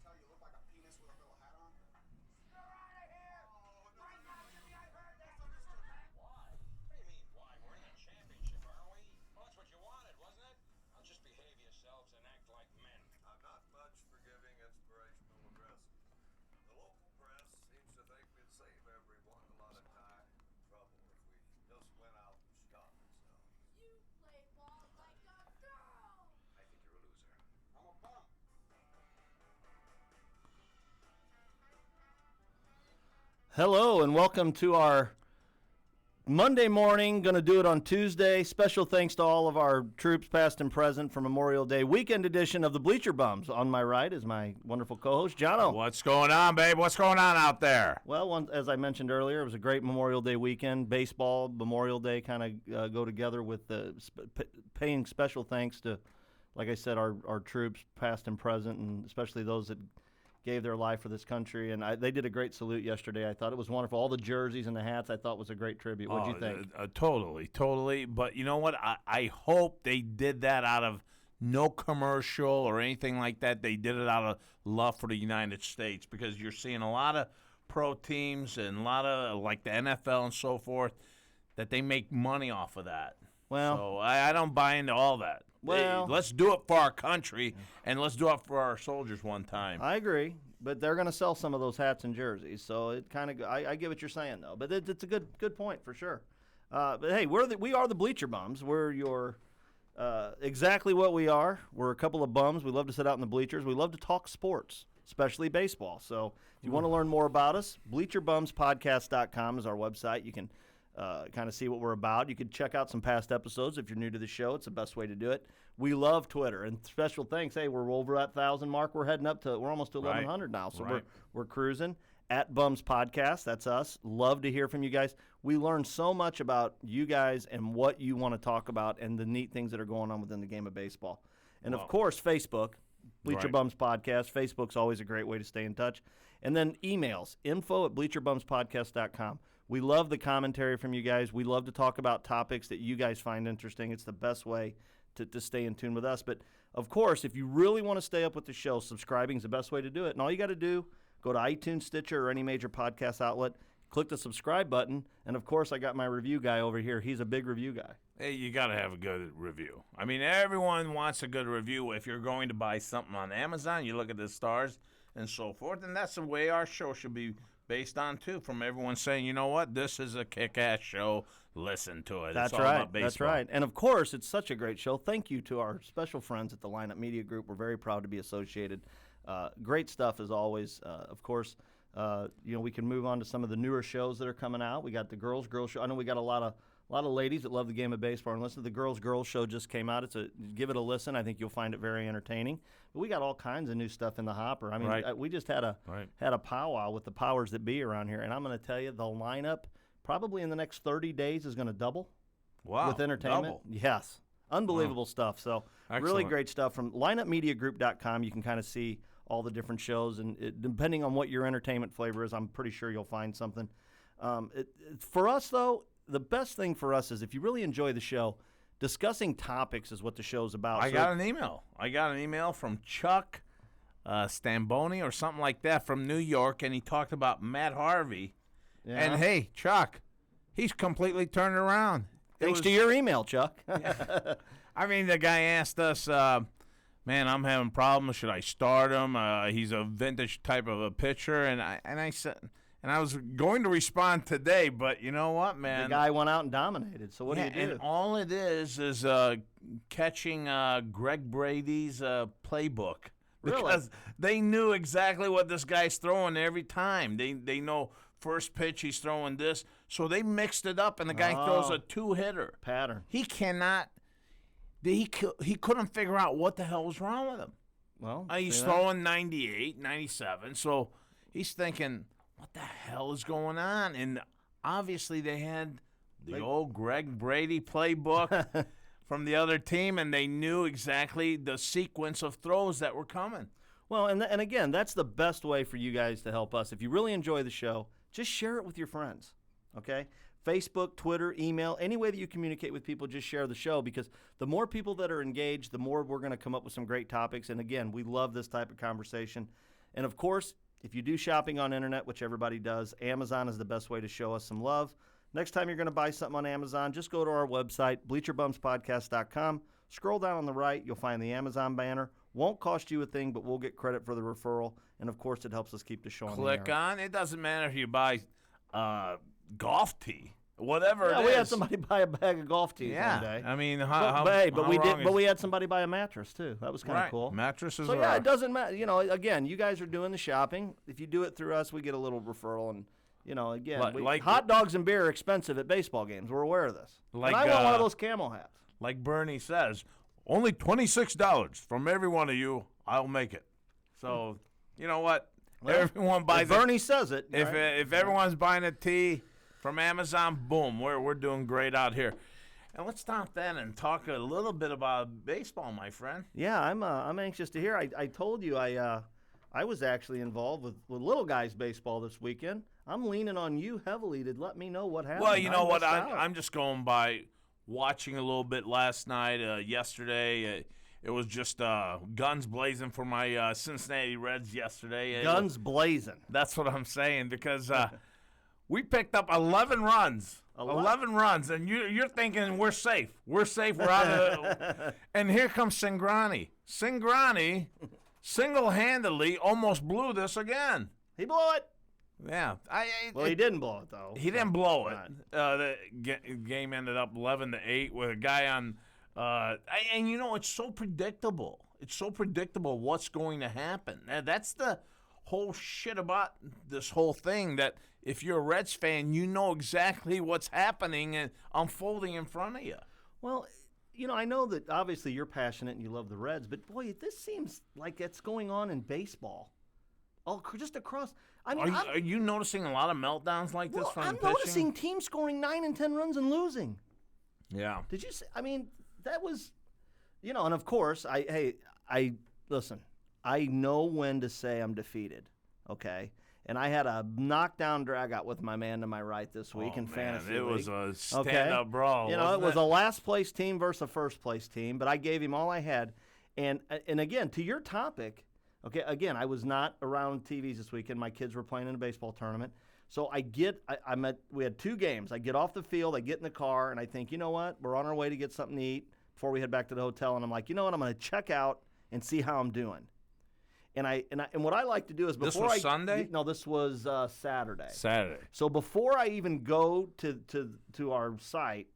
tell you look like a penis with a little hat on? You're out of here! Oh, no, Right no, now, no. Jimmy, I heard that! Misunderstood. Why? What do you mean, why? We're in a championship, aren't we? Well, that's what you wanted, wasn't it? Well, just behave yourselves and act like men. I'm not much for giving inspirational addresses. The local press seems to think we'd save everyone a lot of time and trouble if we just went out and shot ourselves. You play ball like a girl! I think you're a loser. I'm a bum. Hello and welcome to our Monday morning, going to do it on Tuesday. Special thanks to all of our troops past and present for Memorial Day weekend edition of the Bleacher Bums. On my right is my wonderful co-host, Jono. What's going on, babe? What's going on out there? Well, as I mentioned earlier, it was a great Memorial Day weekend. Baseball, Memorial Day kind of go together with paying special thanks to, like I said, our troops past and present, and especially those that gave their life for this country, and they did a great salute yesterday. I thought it was wonderful. All the jerseys and the hats I thought was a great tribute. What did you think? Totally. But you know what? I hope they did that out of no commercial or anything like that. They did it out of love for the United States, because you're seeing a lot of pro teams and a lot of, like the NFL and so forth, that they make money off of that. Well, so I don't buy into all that. Well, let's do it for our country, and let's do it for our soldiers one time. I agree, but they're going to sell some of those hats and jerseys, so it kind of I get what you're saying though. But it's a good point for sure. But hey, we are the Bleacher Bums. We're your exactly what we are. We're a couple of bums. We love to sit out in the bleachers. We love to talk sports, especially baseball. So if you want to learn more about us, bleacherbumspodcast.com is our website. You can kind of see what we're about. You can check out some past episodes if you're new to the show. It's the best way to do it. We love Twitter, and special thanks. Hey, we're over at 1,000 mark. We're almost to 1,100 now, so we're cruising. At Bums Podcast, that's us. Love to hear from you guys. We learn so much about you guys and what you want to talk about and the neat things that are going on within the game of baseball. And of course, Facebook. Bleacher Bums Podcast. Facebook's always a great way to stay in touch. And then emails, info@bleacherbumspodcast.com. We love the commentary from you guys. We love to talk about topics that you guys find interesting. It's the best way to stay in tune with us. But, of course, if you really want to stay up with the show, subscribing is the best way to do it. And all you got to do, go to iTunes, Stitcher, or any major podcast outlet, click the subscribe button, and, of course, I got my review guy over here. He's a big review guy. Hey, you got to have a good review. I mean, everyone wants a good review. If you're going to buy something on Amazon, you look at the stars and so forth, and that's the way our show should be based on, too, from everyone saying, you know what, this is a kick-ass show. Listen to it. That's it's all right. about baseball. That's right. And, of course, it's such a great show. Thank you to our special friends at the Lineup Media Group. We're very proud to be associated. Great stuff, as always. Of course, we can move on to some of the newer shows that are coming out. We got the Girls Show. I know we got a lot of ladies that love the game of baseball and listen to the Girls Show just came out. Give it a listen. I think you'll find it very entertaining. But we got all kinds of new stuff in the hopper. I mean, we just had a powwow with the powers that be around here, and I'm going to tell you, the lineup probably in the next 30 days is going to double. Wow, with entertainment. double. Yes. Unbelievable stuff. So Excellent. Really great stuff from lineupmediagroup.com. You can kind of see all the different shows, and depending on what your entertainment flavor is, I'm pretty sure you'll find something. For us, though, the best thing for us is if you really enjoy the show, discussing topics is what the show's about. I got an email from Chuck Stamboni or something like that from New York, and he talked about Matt Harvey. Yeah. And, hey, Chuck, he's completely turned around. Thanks to your email, Chuck. Yeah. I mean, the guy asked us, man, I'm having problems. Should I start him? He's a vintage type of a pitcher. And I said, and I was going to respond today, but you know what, man? The guy went out and dominated. So what do you do? And all it is catching Greg Brady's playbook. Because they knew exactly what this guy's throwing every time. They know first pitch he's throwing this. So they mixed it up, and the guy throws a two-hitter. Pattern. He cannot – he couldn't figure out what the hell was wrong with him. Well, he's throwing 98, 97. So he's thinking, what the hell is going on? And obviously they had the old Greg Brady playbook – from the other team, and they knew exactly the sequence of throws that were coming. Well, and again, that's the best way for you guys to help us. If you really enjoy the show, just share it with your friends, okay? Facebook, Twitter, email, any way that you communicate with people, just share the show, because the more people that are engaged, the more we're going to come up with some great topics. And again, we love this type of conversation. And, of course, if you do shopping on internet, which everybody does, Amazon is the best way to show us some love. Next time you're going to buy something on Amazon, just go to our website, bleacherbumspodcast.com. Scroll down on the right. You'll find the Amazon banner. Won't cost you a thing, but we'll get credit for the referral. And, of course, it helps us keep the show on the air. Click on. It doesn't matter if you buy golf tee, whatever it is. We had somebody buy a bag of golf tees one day. I mean, but we had somebody buy a mattress too. That was kind of cool. Mattresses. So yeah, it doesn't matter. You know, again, you guys are doing the shopping. If you do it through us, we get a little referral. And you know, again, hot dogs and beer are expensive at baseball games. We're aware of this. And I want one of those camel hats. Like Bernie says, only $26 from every one of you. I'll make it. So you know what? Well, everyone buys. If Bernie says it. If everyone's buying a tee from Amazon, boom, we're doing great out here. And let's stop that and talk a little bit about baseball, my friend. Yeah, I'm anxious to hear. I told you I was actually involved with little guys baseball this weekend. I'm leaning on you heavily to let me know what happened. Well, you know what? I'm just going by watching a little bit last night, yesterday. It was just guns blazing for my Cincinnati Reds yesterday. Guns blazing. That's what I'm saying because we picked up 11 runs. 11 runs, and you're thinking we're safe. We're safe. We're out of and here comes Cingrani. Cingrani single-handedly almost blew this again. He blew it. Yeah. He didn't blow it, though. He didn't blow it. The game ended up 11-8 with a guy on and you know, it's so predictable. It's so predictable what's going to happen. That's the whole shit about this whole thing, that if you're a Reds fan, you know exactly what's happening and unfolding in front of you. Well, you know, I know that obviously you're passionate and you love the Reds, but boy, this seems like it's going on in baseball. Oh, just across. I mean, are you noticing a lot of meltdowns like this from I'm pitching? noticing teams scoring 9 and 10 runs and losing. Yeah. Did you see? I mean, that was, you know, and of course, listen, I know when to say I'm defeated, okay? And I had a knockdown dragout with my man to my right this week in fantasy It league. was a stand-up brawl. You know, it was a last-place team versus a first-place team, but I gave him all I had. And again, to your topic, okay, again, I was not around TVs this weekend. My kids were playing in a baseball tournament. So we had 2 games. I get off the field, I get in the car, and I think, you know what? We're on our way to get something to eat before we head back to the hotel. And I'm like, you know what? I'm going to check out and see how I'm doing. And what I like to do is before This was Sunday? No, this was Saturday. Saturday. So before I even go to our site,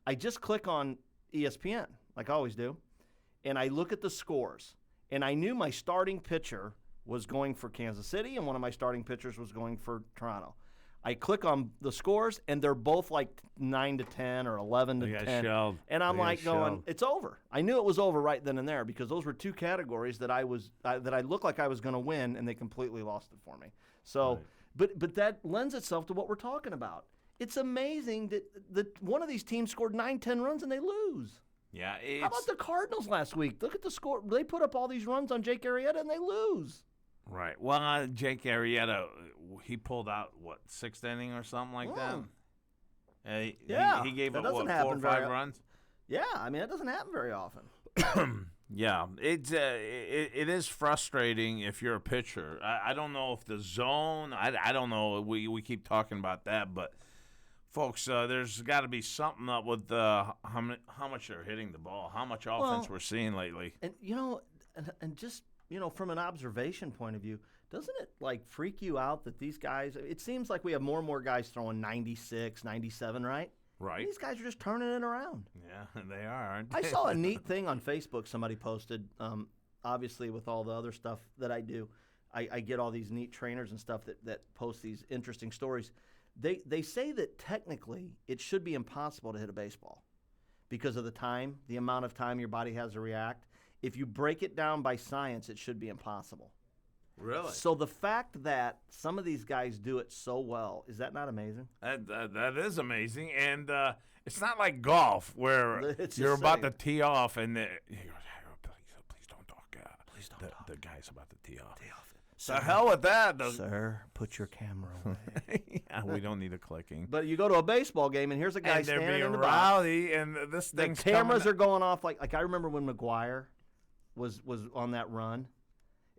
I just click on ESPN like I always do, and I look at the scores. And I knew my starting pitcher was going for Kansas City, and one of my starting pitchers was going for Toronto. I click on the scores, and they're both like 9-10 or 11-10. Shelled. And I'm like going, it's over. I knew it was over right then and there because those were 2 categories that I looked like I was going to win, and they completely lost it for me. So, right. but that lends itself to what we're talking about. It's amazing that one of these teams scored 9-10 runs and they lose. Yeah. How about the Cardinals last week? Look at the score. They put up all these runs on Jake Arrieta and they lose. Right. Well, Jake Arrieta, he pulled out, 6th inning or something like that? He gave up, 4 or 5 runs? Yeah, I mean, that doesn't happen very often. Yeah, it is frustrating if you're a pitcher. I don't know if the zone, I don't know. We keep talking about that, but folks, there's got to be something up with how much they're hitting the ball, how much offense we're seeing lately. And you know, and just from an observation point of view, doesn't it like freak you out that these guys? It seems like we have more and more guys throwing 96, 97, right? Right. And these guys are just turning it around. Yeah, they are, aren't they? I saw a neat thing on Facebook somebody posted. Obviously, with all the other stuff that I do, I get all these neat trainers and stuff that post these interesting stories. They say that technically it should be impossible to hit a baseball because of the amount of time your body has to react. If you break it down by science, it should be impossible. Really? So the fact that some of these guys do it so well, is that not amazing? That is amazing. And it's not like golf where It's you're just about saying. to tee off and he goes, please don't talk. Please don't talk. The guy's about to tee off. Tee off. The hell with that. Sir, put your camera away. Yeah, we don't need a clicking. But you go to a baseball game, and here's a guy And they're standing being in the box. rowdy, and this The thing's cameras coming. are going off like I remember when McGuire was on that run,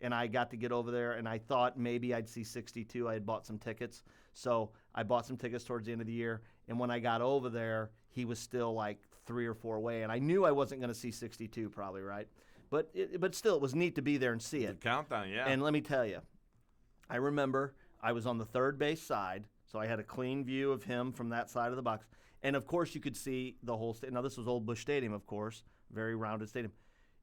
and I got to get over there, and I thought maybe I'd see 62. I had bought some tickets. So I bought some tickets towards the end of the year, and when I got over there, he was still like 3 or 4 away, and I knew I wasn't going to see 62 probably, right? But still, it was neat to be there and see The it. countdown, yeah. And let me tell you, I remember I was on the third base side, so I had a clean view of him from that side of the box. And, of course, you could see the whole stadium. Now, this was Old Busch Stadium, of course, very rounded stadium.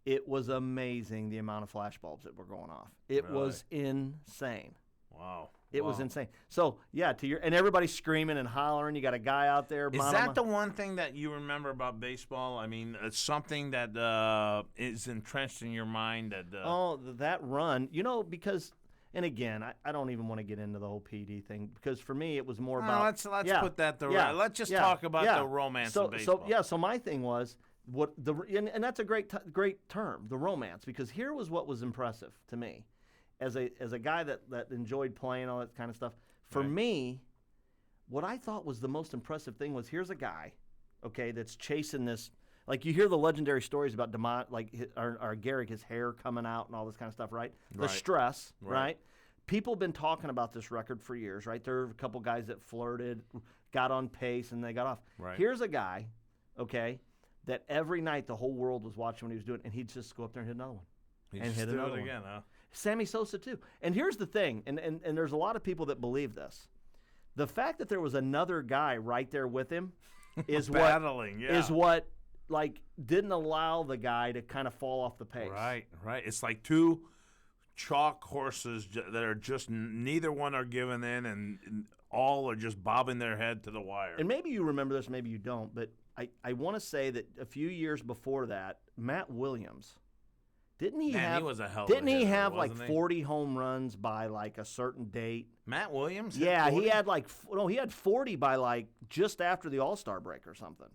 It was amazing the amount of flash bulbs that were going off. It was insane. Wow. It was insane. So, yeah, and everybody's screaming and hollering. You got a guy out there. Is that the one thing that you remember about baseball? I mean, it's something that is entrenched in your mind. That run. Because, and again, I don't even want to get into the whole PD thing because for me it was more about. Let's put that let's just talk about the romance of baseball. So my thing was and that's a great term, the romance, because here was what was impressive to me. As a guy that enjoyed playing all that kind of stuff, for me, what I thought was the most impressive thing was here's a guy, okay, that's chasing this. Like you hear the legendary stories about DeMont, like our Garrick, his hair coming out and all this kind of stuff, right? The stress, right? People have been talking about this record for years, right? There are a couple guys that flirted, got on pace, and they got off. Right. Here's a guy, okay, that every night the whole world was watching what he was doing, and he'd just go up there and hit another one. And hit another one again, huh? Sammy Sosa too. And here's the thing, and there's a lot of people that believe this. The fact that there was another guy right there with him is battling, is what like didn't allow the guy to kind of fall off the pace. Right. It's like two chalk horses that are just neither one are giving in, and all are just bobbing their head to the wire. And maybe you remember this, maybe you don't, but I want to say that a few years before that, Matt Williams. Didn't he have? He was a hell of Didn't a he hitter, have like wasn't he? 40 home runs by like a certain date? Matt Williams? Yeah, he had he had 40 by like just after the All-Star break or something.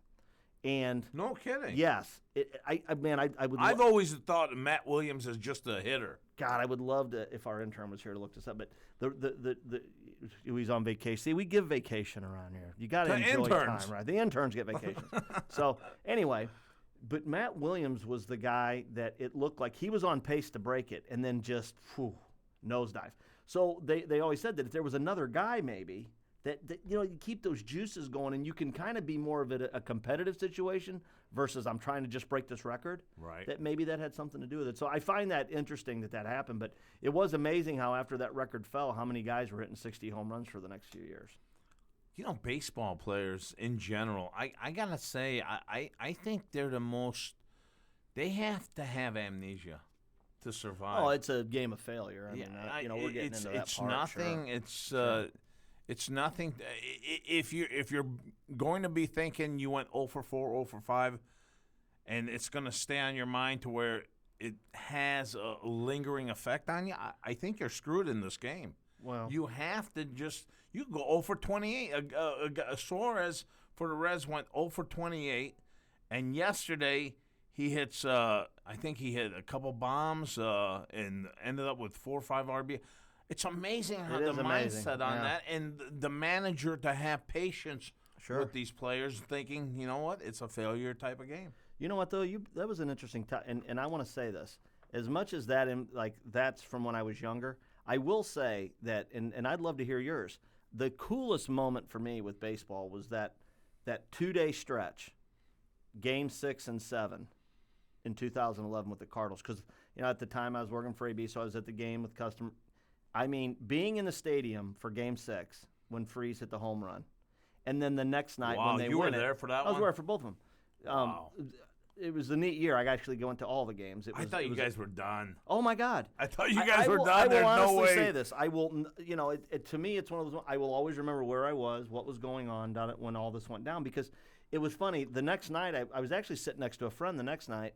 And no kidding. Yes, I would. I've always thought Matt Williams is just a hitter. God, I would love to if our intern was here to look this up. But he's on vacation. See, we give vacation around here. You got to enjoy interns. time, right? The interns get vacations. So anyway. But Matt Williams was the guy that it looked like he was on pace to break it and then just nosedive. So they always said that if there was another guy maybe that you keep those juices going and you can kind of be more of a competitive situation versus I'm trying to just break this record. Right. That maybe that had something to do with it. So I find that interesting that happened. But it was amazing how after that record fell, how many guys were hitting 60 home runs for the next few years. Baseball players in general, I got to say, I think they're the most, they have to have amnesia to survive. Oh, it's a game of failure. I mean, we're getting into that it's part. Nothing. Sure. It's nothing. If you're going to be thinking you went 0 for 4, 0 for 5, and it's going to stay on your mind to where it has a lingering effect on you, I think you're screwed in this game. Well, you have to you go 0 for 28. Suarez for the Reds went 0 for 28, and yesterday he hits. I think he hit a couple bombs and ended up with 4 or 5 RBI. It's amazing how the mindset on that, and the manager to have patience with these players, thinking, you know what, it's a failure type of game. You know what though, that was an interesting time, and I want to say this. As much as that, that's from when I was younger. I will say that, and I'd love to hear yours. The coolest moment for me with baseball was that 2-day stretch, Game 6 and 7, in 2011 with the Cardinals. Because at the time I was working for AB, so I was at the game with customer. I mean, being in the stadium for Game 6 when Freese hit the home run, and then the next night when they you win were there for that one? I was there for both of them. Wow. It was a neat year. I actually go into all the games. I thought you guys were done. Oh my God! I thought you guys were done. I will There's honestly no way. say this. I will. To me, it's one of those. I will always remember where I was, what was going on down when all this went down. Because it was funny. The next night, I was actually sitting next to a friend the next night,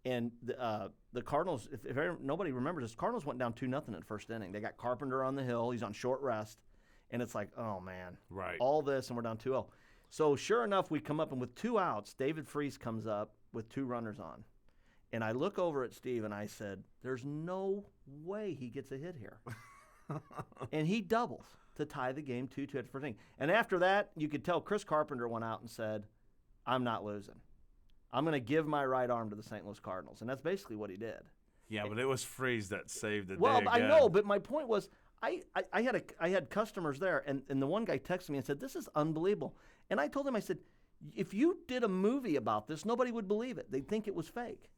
and the Cardinals. If nobody remembers this, Cardinals went down 2-0 in the first inning. They got Carpenter on the hill. He's on short rest, and it's like, oh man, right? All this, and we're down 2-0. So sure enough, we come up, and with 2 outs, David Freese comes up with 2 runners on. And I look over at Steve, and I said, there's no way he gets a hit here. And he doubles to tie the game 2-2 at the first inning. And after that, you could tell Chris Carpenter went out and said, I'm not losing. I'm going to give my right arm to the St. Louis Cardinals. And that's basically what he did. Yeah, but it was Freeze that saved the Well, day I again. know, but my point was, I had customers there, and the one guy texted me and said, "This is unbelievable." And I told him, I said, "If you did a movie about this, nobody would believe it. They'd think it was fake."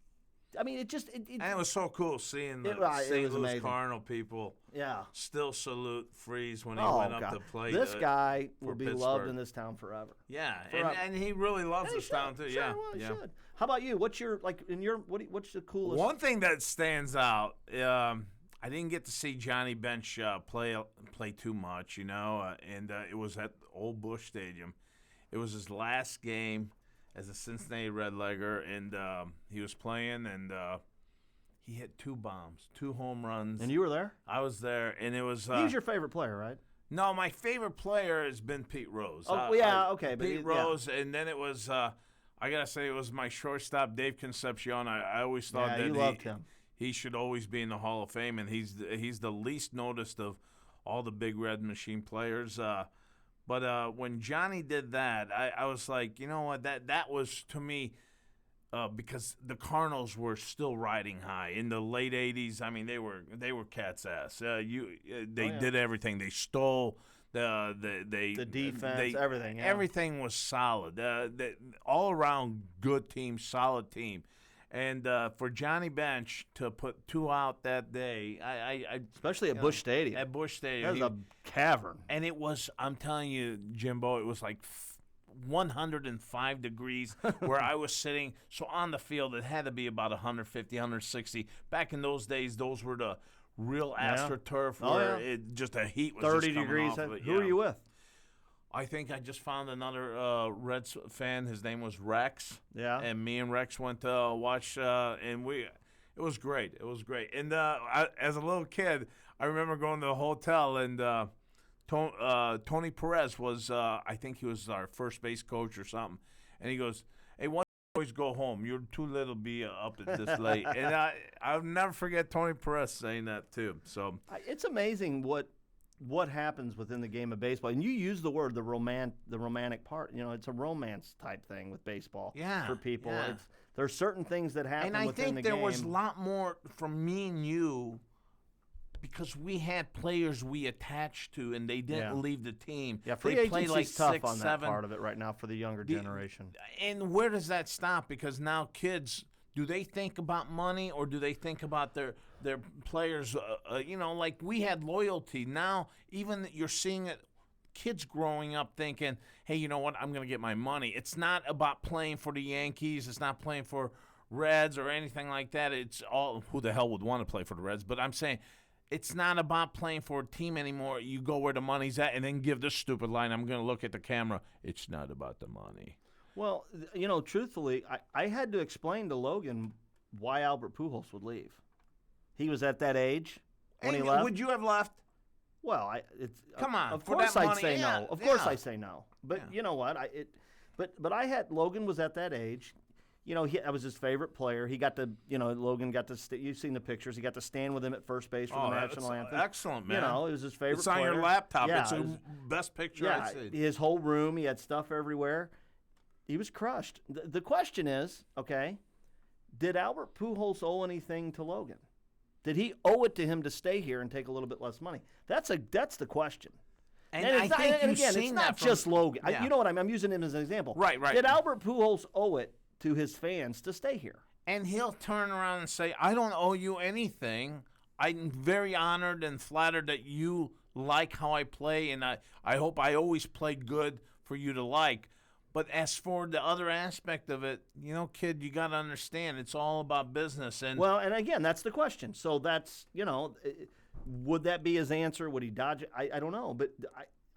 I mean, it And it was so cool seeing the It was St. Louis amazing. Cardinal people yeah. still salute Freeze when he Oh went up God, to play. this guy for will be loved Pittsburgh. in this town forever. Yeah, Forever. and he really loves And he this town should. too. Sure, Yeah, well, he yeah. should. How about you? What's your what's the coolest? One thing that stands out, I didn't get to see Johnny Bench play too much, and it was at Old Busch Stadium. It was his last game as a Cincinnati Redlegger, and he was playing, and he hit 2 bombs, 2 home runs. And you were there? I was there, and it was. He's your favorite player, right? No, my favorite player has been Pete Rose. Oh, yeah, okay, but Pete yeah. Rose, and then it was. I gotta say, it was my shortstop, Dave Concepcion. I always thought Yeah, that you loved him. he should always be in the Hall of Fame, and he's the least noticed of all the Big Red Machine players. But when Johnny did that, I was like, you know what, that was to me. Because the Cardinals were still riding high in the late '80s. I mean, they were cat's ass. They did everything. They stole the defense, everything. Yeah. Everything was solid. All around good team, solid team. And for Johnny Bench to put 2 out that day, I Especially at Busch Stadium. At Busch Stadium, That was a cavern. and it was. I'm telling you, Jimbo, it was like 105 degrees where I was sitting. So on the field, it had to be about 150, 160. Back in those days, those were the real AstroTurf where it just the heat was 30 just coming degrees. off of it. Who are you with? I think I just found another Reds fan. His name was Rex. Yeah. And me and Rex went to watch, and it was great. It was great. And as a little kid, I remember going to the hotel, and Tony Perez was, I think he was our first base coach or something. And he goes, "Hey, why don't you always go home? You're too little to be up at this late." And I'll never forget Tony Perez saying that too. So It's amazing what happens within the game of baseball. And you use the word the romantic part. It's a romance type thing with baseball. Yeah, For people, yeah. there's certain things that happen And I within think the there game. was a lot more from me and you because we had players we attached to, and they didn't leave the team. Yeah, free they played agency's like tough 6, on that 7. part of it right now for the younger generation. And where does that stop? Because now kids, do they think about money or do they think about their players? Like we had loyalty. Now even you're seeing it. Kids growing up thinking, hey, you know what? I'm going to get my money. It's not about playing for the Yankees. It's not playing for Reds or anything like that. It's all who the hell would want to play for the Reds? But I'm saying it's not about playing for a team anymore. You go where the money's at and then give this stupid line. I'm going to look at the camera. It's not about the money. Well, truthfully, I had to explain to Logan why Albert Pujols would leave. He was at that age when he left. Would you have left? Well, Come on, Of for course, that I'd money, say yeah, no. Of course, yeah. I say no. But Yeah. you know what? But I had Logan was at that age. I was his favorite player. He got to, Logan got to. You've seen the pictures. He got to stand with him at first base for the national anthem. Excellent, man. It was his favorite. It's on player. your laptop. Yeah, It's it the was- best picture Yeah, I've seen. his whole room. He had stuff everywhere. He was crushed. The question is, okay, did Albert Pujols owe anything to Logan? Did he owe it to him to stay here and take a little bit less money? That's the question. And it's I not, think and you've again, seen it's that not from- just Logan. Yeah. You know what I'm using him as an example. Right. Did Albert Pujols owe it to his fans to stay here? And he'll turn around and say, I don't owe you anything. I'm very honored and flattered that you like how I play, and I hope I always played good for you to like. But as for the other aspect of it, kid, you got to understand, it's all about business. And Well, and again, that's the question. So that's, would that be his answer? Would he dodge it? I don't know. But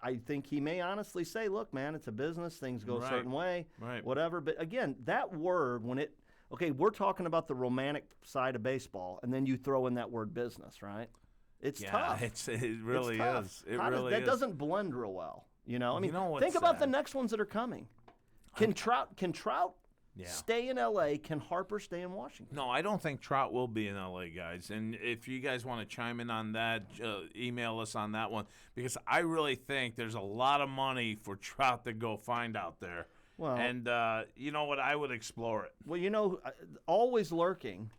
I think he may honestly say, look, man, it's a business. Things go a certain way, Right. whatever. But again, that word, we're talking about the romantic side of baseball, and then you throw in that word business, right? It's tough. It really It's tough. is. It How really that is. doesn't blend real well. I mean, know what's think about the sad? next ones that are coming. Can Trout Yeah. stay in L.A.? Can Harper stay in Washington? No, I don't think Trout will be in L.A., guys. And if you guys want to chime in on that, email us on that one. Because I really think there's a lot of money for Trout to go find out there. Well, and you know what? I would explore it. Well, always lurking,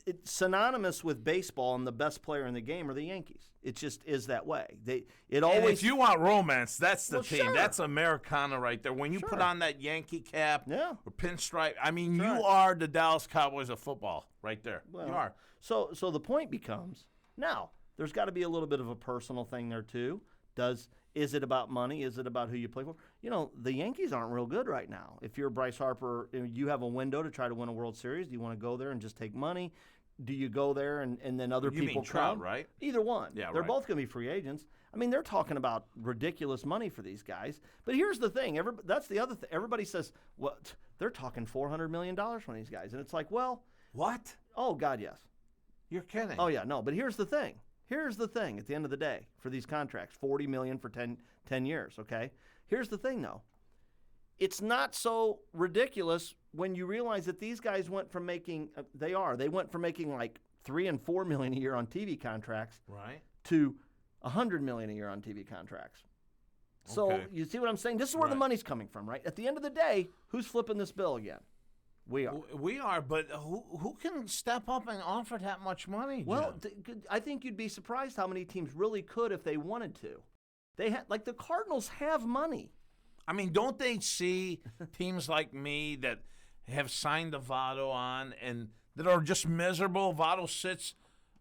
It's synonymous with baseball, and the best player in the game are the Yankees. It just is that way. It And always. if you want romance, that's the Well, team. sure. That's Americana right there. When you put Sure. on that Yankee cap Yeah. or pinstripe, I mean, That's you right. are the Dallas Cowboys of football right there. Well, you are. So the point becomes now there's got to be a little bit of a personal thing there too. Is it about money? Is it about who you play for? The Yankees aren't real good right now. If you're Bryce Harper, you have a window to try to win a World Series. Do you want to go there and just take money? Do you go there and then other You people mean Trout, come? right? Either one. Yeah, They're right. both going to be free agents. I mean, they're talking about ridiculous money for these guys. But here's the thing. That's the other thing. Everybody says, what? They're talking $400 million from these guys. And it's like, well, What? oh, God, yes. You're kidding. Oh, yeah, no. But here's the thing. Here's the thing at the end of the day for these contracts, $40 million for 10 years, okay? Here's the thing, though. It's not so ridiculous when you realize that these guys went from making they went from making like $3 and $4 million a year on TV contracts Right? to $100 million a year on TV contracts. So Okay. you see what I'm saying? This is where the Right. money's coming from, right? At the end of the day, who's flipping this bill again? We are. We are, but who can step up and offer that much money? Well, Jim? I think you'd be surprised how many teams really could if they wanted to. They like the Cardinals have money. I mean, don't they see teams like me that have signed a Votto on and that are just miserable? Votto sits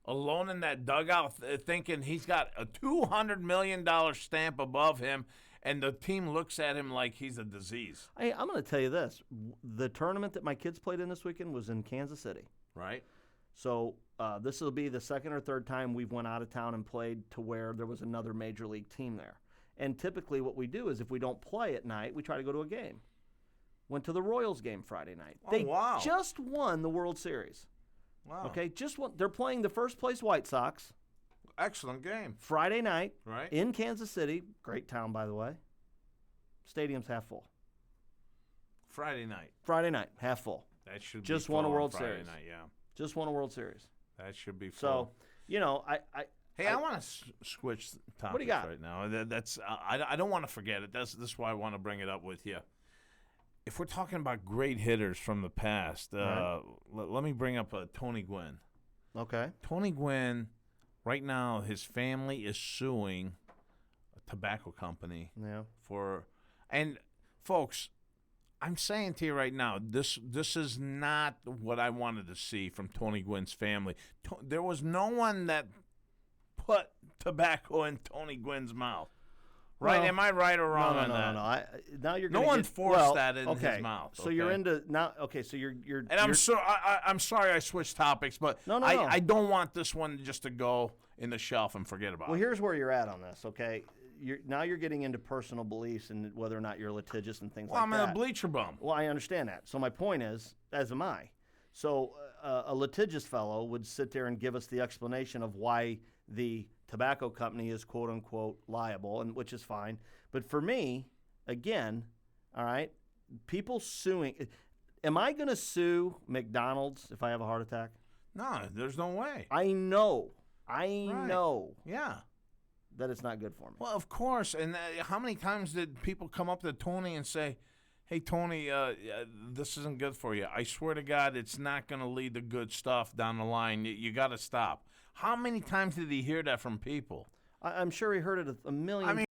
alone in that dugout thinking he's got a $200 million stamp above him, and the team looks at him like he's a disease. Hey, I'm going to tell you this. The tournament that my kids played in this weekend was in Kansas City. Right? So this will be the second or third time we've went out of town and played to where there was another major league team there. And typically what we do is if we don't play at night, we try to go to a game. Went to the Royals game Friday night. Oh, They wow. just won the World Series. Wow. Okay, just won. They're playing the first place White Sox Excellent game. Friday night Right? in Kansas City. Great town, by the way. Stadium's half full. Friday night. Friday night, half full. That should Just be won a full on World Friday Series. night, yeah. Just won a World Series. That should be So, full. Hey, I I- want to switch topics do you got? right now. I don't want to forget it. This is why I want to bring it up with you. If we're talking about great hitters from the past, Right. let me bring up Tony Gwynn. okay. Tony Gwynn, right now, his family is suing a tobacco company Yeah. and folks, I'm saying to you right now, this is not what I wanted to see from Tony Gwynn's family. There was no one that put tobacco in Tony Gwynn's mouth. Right? Well, Am I right or wrong on that? No. Now you're No gonna one get, forced well, that in his okay, mouth, So you're okay? into now. Okay, so you're. And I'm you're- I'm sorry I switched topics, but No. I don't want this one just to go in the shelf and forget about Well, it. here's where you're at on this. Okay, now you're getting into personal beliefs and whether or not you're litigious and things Well, like I'm that. a bleacher bum. Well, I understand that. So my point is, as am I. So a litigious fellow would sit there and give us the explanation of why the tobacco company is quote unquote liable, and which is fine. But for me, again, all right, people suing. Am I going to sue McDonald's if I have a heart attack? No, there's no way. I know Right. Yeah. that it's not good for me. Well, of course. And how many times did people come up to Tony and say, "Hey, Tony, this isn't good for you. I swear to God, it's not going to lead to good stuff down the line. You got to stop." How many times did he hear that from people? I'm sure he heard it a million. I mean,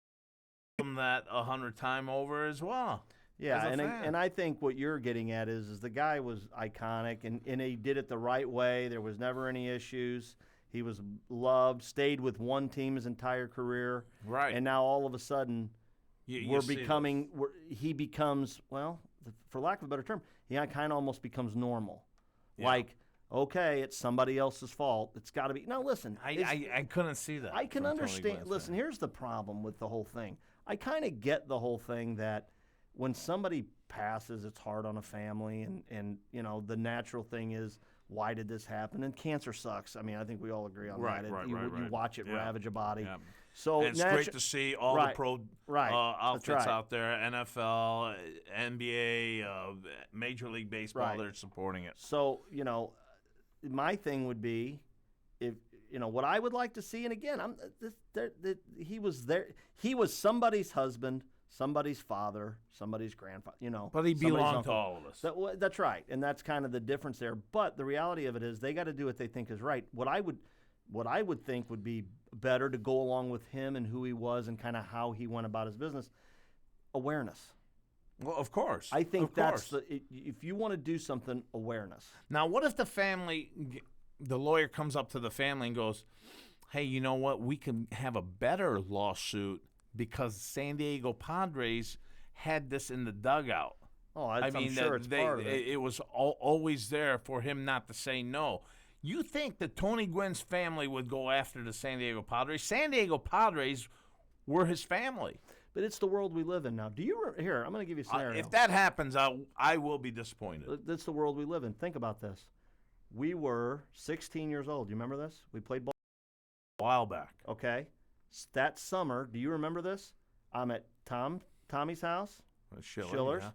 him that 100 times over as well. Yeah, as a and fan. I think what you're getting at is the guy was iconic and he did it the right way. There was never any issues. He was loved, stayed with one team his entire career. Right. And now all of a sudden You we're see becoming he becomes, well, for lack of a better term, he kind of almost becomes normal. Yeah. Like, okay, it's somebody else's fault. It's got to be. Now listen, I couldn't see that. I can from Tony understand. Gwynn's Listen, side. here's the problem with the whole thing. I kind of get the whole thing that when somebody passes, it's hard on a family, and the natural thing is, why did this happen? And cancer sucks. I mean, I think we all agree on Right, that. right, you, right, you right. watch it Yeah. ravage a body. Yeah. So And it's great to see all Right, the pro right, that's outfits right. out there, NFL, NBA, Major League Baseball, Right. they're supporting it. So my thing would be, if what I would like to see, and again, he was there. He was somebody's husband, somebody's father, somebody's grandfather, But he somebody's belonged to uncle. all of us. That's right, and that's kind of the difference there. But the reality of it is, they got to do what they think is right. What I would think would be better to go along with him and who he was and kind of how he went about his business. Awareness. Well, of course. I think of that's course. if you want to do something, awareness. Now, what if the lawyer comes up to the family and goes, hey, you know what? We can have a better lawsuit because San Diego Padres had this in the dugout. Oh, I'm mean, sure it's part of it. It was always there for him not to say no. You think that Tony Gwynn's family would go after the San Diego Padres? San Diego Padres were his family. But it's the world we live in now. Here, I'm going to give you a scenario. If that happens, I will be disappointed. That's the world we live in. Think about this. We were 16 years old. You remember this? We played ball. A while back. Okay. That summer, do you remember this? I'm at Tommy's house, Schiller's. Yeah.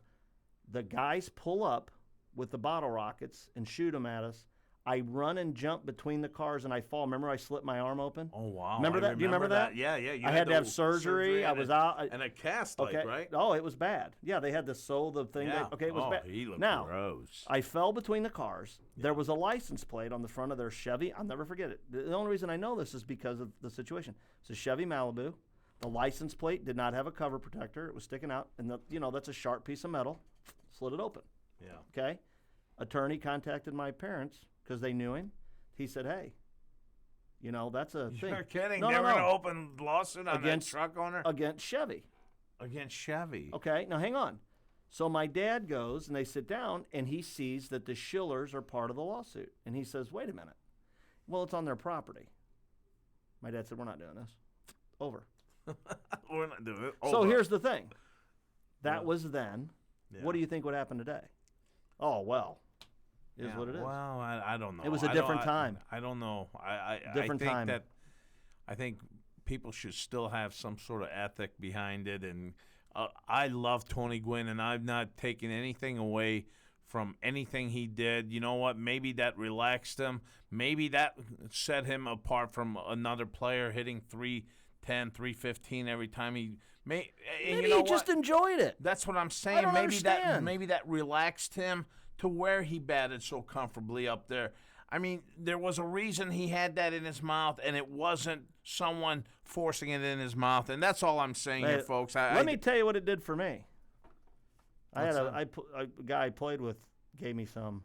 The guys pull up with the bottle rockets and shoot them at us. I run and jump between the cars and I fall. Remember I slit my arm open? Oh, wow. Remember that? Do you remember that? Yeah. I had to have surgery. I was out. And a cast, Okay. right? Oh, it was bad. Yeah, they had to sew the thing. Yeah. Okay, it was bad. He looked now, gross. I fell between the cars. There was a license plate on the front of their Chevy. I'll never forget it. The only reason I know this is because of the situation. It's a Chevy Malibu. The license plate did not have a cover protector. It was sticking out, and that's a sharp piece of metal. Slit it open. Yeah. Okay. Attorney contacted my parents because they knew him. He said, "Hey, that's a thing." You're kidding? No, They're no, going no. to open lawsuit on Against- that truck owner? Against Chevy. Against Chevy. Okay, now hang on. So my dad goes and they sit down and he sees that the Schillers are part of the lawsuit. And he says, wait a minute. Well, it's on their property. My dad said, we're not doing this. Over. We're not doing it. So Over. here's the thing. That Yeah. was then. Yeah. What do you think would happen today? Oh, well, is Yeah, what it is. Well, I don't know. It was a I different don't- time. I don't know. Different I think time. I think people should still have some sort of ethic behind it. And I love Tony Gwynn, and I've not taken anything away from anything he did. You know what? Maybe that relaxed him. Maybe that set him apart from another player hitting 310, 315 every time he. Maybe you know he just what? enjoyed it. That's what I'm saying. I don't Maybe understand. that relaxed him to where he batted so comfortably up there. I mean, there was a reason he had that in his mouth, and it wasn't someone forcing it in his mouth. And that's all I'm saying here, Hey, folks. Let me tell you what it did for me. I had What's a guy I played with gave me some.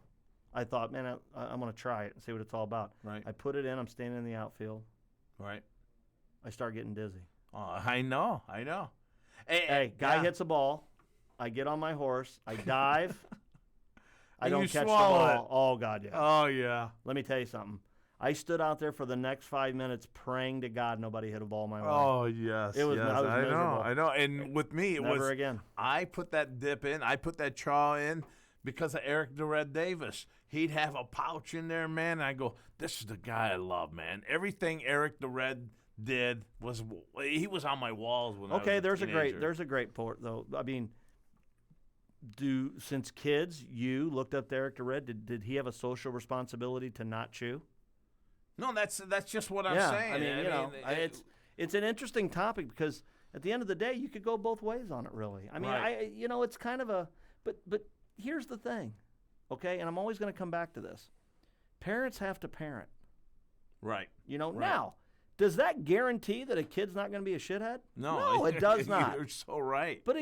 I thought, man, I'm going to try it and see what it's all about. Right. I put it in. I'm standing in the outfield. Right. I start getting dizzy. I know. Hey, guy yeah. hits a ball. I get on my horse. I dive. I And don't you catch the swallow ball. it. Oh, God, yeah. Oh, yeah. Let me tell you something. I stood out there for the next 5 minutes praying to God nobody hit a ball my way. Oh, yes. It was- yes. I was miserable. I know. And with me, it Never was. again. I put that dip in. I put that chaw in because of Eric the Red Davis. He'd have a pouch in there, man. And I go, this is the guy I love, man. Everything Eric the Red did he was on my walls when I was Okay, a there's teenager. a great port though. I mean, since kids you looked up to Eric the Red, did he have a social responsibility to not chew? No, that's just what I'm Yeah, saying. I mean, it's an interesting topic because at the end of the day, you could go both ways on it. Really, I mean, Right. it's kind of a. But here's the thing, okay, and I'm always going to come back to this. Parents have to parent. right. Right. Right. Now, does that guarantee that a kid's not going to be a shithead? No, it does not. You're so right. But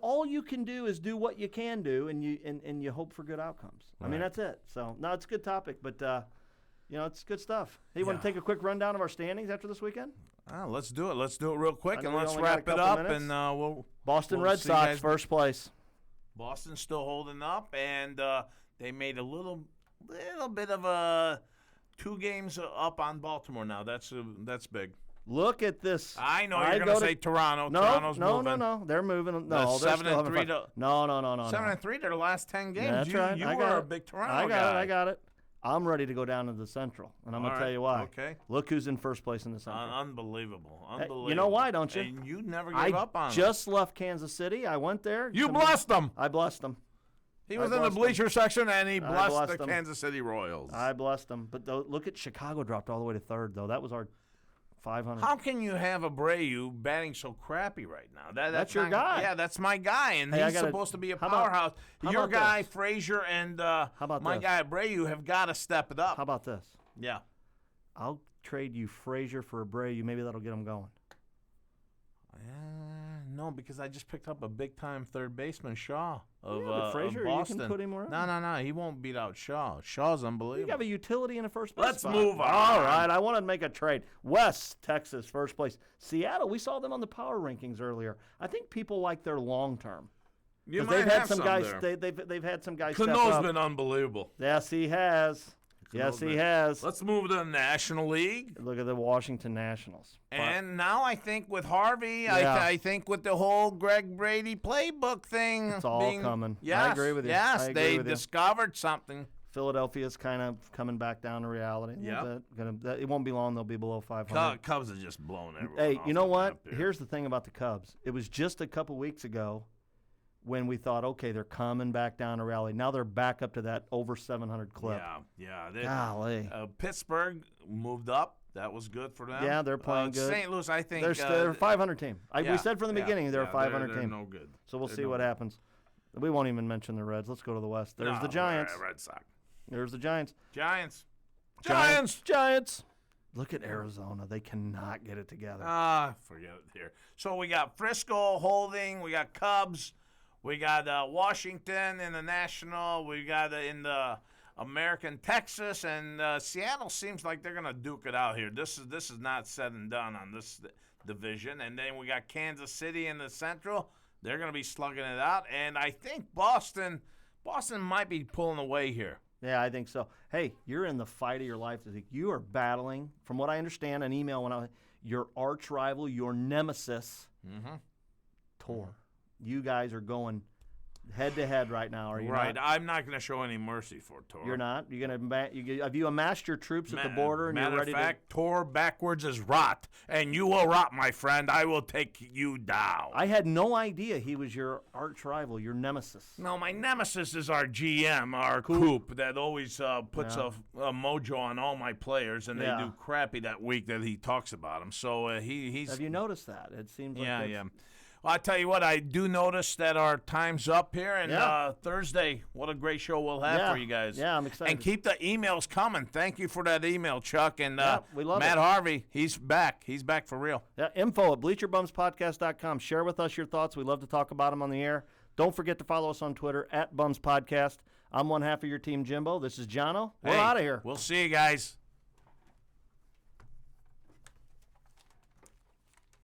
all you can do is do what you can do, and you hope for good outcomes. I mean, Right. that's it. So no, it's a good topic, but it's good stuff. Hey, you want Yeah. to take a quick rundown of our standings after this weekend? Let's do it. Let's do it real quick, I know and we let's only got a wrap it couple up. minutes. And we'll Boston we'll Red see you Sox, guys- first place. Boston's still holding up, and they made a little bit of a 2 games up on Baltimore now. That's big. Look at this. I know I you're going go to to- say Toronto. No, Toronto's no, moving. no. They're moving. No, The they're 7 still and having 3 fun. to- No. 7 and 3 their last 10 games. That's you right. you I were got a it. big Toronto I got guy. it. I got it. I'm ready to go down to the Central, and I'm going All to tell right. you why. Okay. Look who's in first place in the Central. Unbelievable. Hey, Unbelievable. you know why, don't you? And you never gave I up on him. just left Kansas City. I went there. You Somebody- blessed them. I blessed them. He I was in the blessed them. bleacher section, and he blessed blessed the them. Kansas City Royals. I blessed them. But look at Chicago dropped all the way to third, though. That was our 500. How can you have Abreu batting so crappy right now? That's your not- guy. Yeah, that's my guy, and Hey, I he's gotta- supposed to be a how about- powerhouse. how Your about guy, this? Frazier, and about my this? guy Abreu have got to step it up. How about this? Yeah. I'll trade you Frazier for Abreu. Maybe that'll get him going. No, because I just picked up a big-time third baseman, Shaw, of, Yeah, but of Frazier, you can Boston. put him around. No, he won't beat out Shaw. Shaw's You unbelievable. have a utility in the first base Let's spot. move on. All right, I want to make a trade. West Texas, first place. Seattle, we saw them on the power rankings earlier. I think people like their long term. You They've might had have some guys. there. They've had some guys step Cano's up. been unbelievable. Yes, he has. Yes, he has. Let's move to the National League. Look at the Washington Nationals. And now I think with Harvey, Yeah. I think with the whole Greg Brady playbook thing. It's all coming. I Yes, agree with you. Yes, I agree they with you. discovered something. Philadelphia's kind of coming back down to reality. A little bit. It won't be long. They'll be below 500. Cubs are just blowing everyone Hey, off you know the what? map here. Here's the thing about the Cubs. It was just a couple weeks ago when we thought, okay, they're coming back down to rally. Now they're back up to that over 700 clip. Yeah. Golly. Pittsburgh moved up. That was good for them. Yeah, they're playing good. St. Louis, I think. They're a 500 team. yeah, We said from the yeah, beginning they're a yeah, 500 they're team. no good. So we'll They're see no what good. happens. We won't even mention the Reds. Let's go to the West. There's the Giants. Red Sox. There's the Giants. Giants. Giants. Look at Arizona. They cannot get it together. Forget it here. So we got Frisco holding. We got Cubs. We got Washington in the National. We got in the American Texas, and Seattle seems like they're gonna duke it out here. This is not said and done on this division. And then we got Kansas City in the Central. They're gonna be slugging it out, and I think Boston might be pulling away here. Yeah, I think so. Hey, you're in the fight of your life. You are battling, from what I understand, an email when your arch rival, your nemesis, Tor. You guys are going head to head right now, are you Right. not? I'm not going to show any mercy for Tor. You're not? You're gonna have you amassed your troops at the border and Matter you're ready of fact, Tor backwards is rot, and you will rot, my friend. I will take you down. I had no idea he was your arch rival, your nemesis. No, my nemesis is our GM, our Coop, that always puts a mojo on all my players, and they do crappy that week that he talks about them. So he's. Have you noticed that? It seems like Yeah. Well, I tell you what, I do notice that our time's up here, and Thursday, what a great show we'll have for you guys. Yeah, I'm excited. And keep the emails coming. Thank you for that email, Chuck. And we love Matt it. Harvey, he's back. He's back for real. Yeah, info at bleacherbumspodcast.com. Share with us your thoughts. We love to talk about them on the air. Don't forget to follow us on Twitter at Bums Podcast. I'm one half of your team, Jimbo. This is Jono. We're Hey, out of here. We'll see you guys.